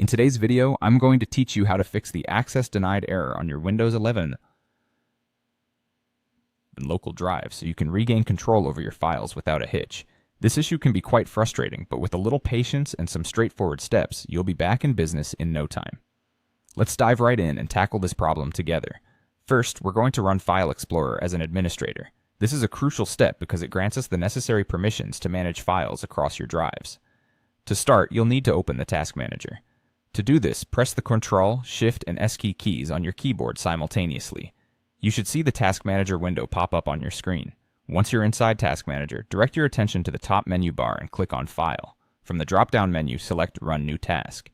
In today's video, I'm going to teach you how to fix the access denied error on your Windows 11 and local drive so you can regain control over your files without a hitch. This issue can be quite frustrating, but with a little patience and some straightforward steps, you'll be back in business in no time. Let's dive right in and tackle this problem together. First, we're going to run File Explorer as an administrator. This is a crucial step because it grants us the necessary permissions to manage files across your drives. To start, you'll need to open the Task Manager. To do this, press the Ctrl, Shift, and S keys on your keyboard simultaneously. You should see the Task Manager window pop up on your screen. Once you're inside Task Manager, direct your attention to the top menu bar and click on File. From the drop-down menu, select Run New Task.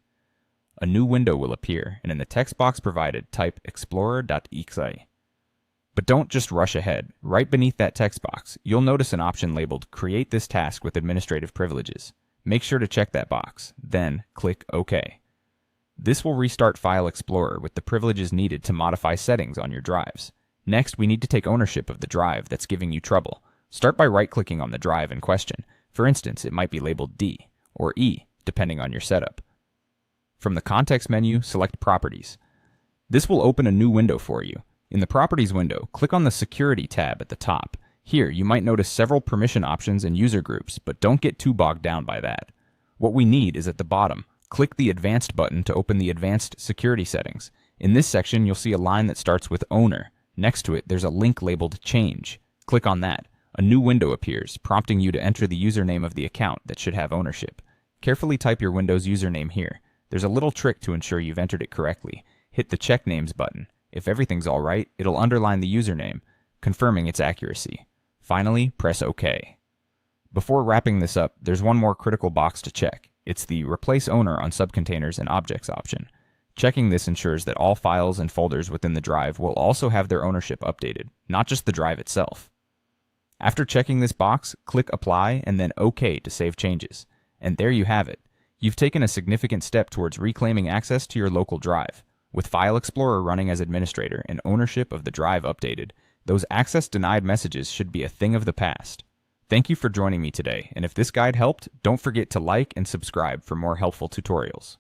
A new window will appear, and in the text box provided, type explorer.exe. But don't just rush ahead. Right beneath that text box, you'll notice an option labeled Create this task with administrative privileges. Make sure to check that box, then click OK. This will restart File Explorer with the privileges needed to modify settings on your drives. Next, we need to take ownership of the drive that's giving you trouble. Start by right-clicking on the drive in question. For instance, it might be labeled D or E, depending on your setup. From the context menu, select Properties. This will open a new window for you. In the Properties window, click on the Security tab at the top. Here, you might notice several permission options and user groups, but don't get too bogged down by that. What we need is at the bottom. Click the Advanced button to open the Advanced Security settings. In this section, you'll see a line that starts with Owner. Next to it, there's a link labeled Change. Click on that. A new window appears, prompting you to enter the username of the account that should have ownership. Carefully type your Windows username here. There's a little trick to ensure you've entered it correctly. Hit the Check Names button. If everything's all right, it'll underline the username, confirming its accuracy. Finally, press OK. Before wrapping this up, there's one more critical box to check. It's the Replace Owner on Subcontainers and Objects option. Checking this ensures that all files and folders within the drive will also have their ownership updated, not just the drive itself. After checking this box, click Apply and then OK to save changes. And there you have it. You've taken a significant step towards reclaiming access to your local drive. With File Explorer running as administrator and ownership of the drive updated, those access denied messages should be a thing of the past. Thank you for joining me today, and if this guide helped, don't forget to like and subscribe for more helpful tutorials.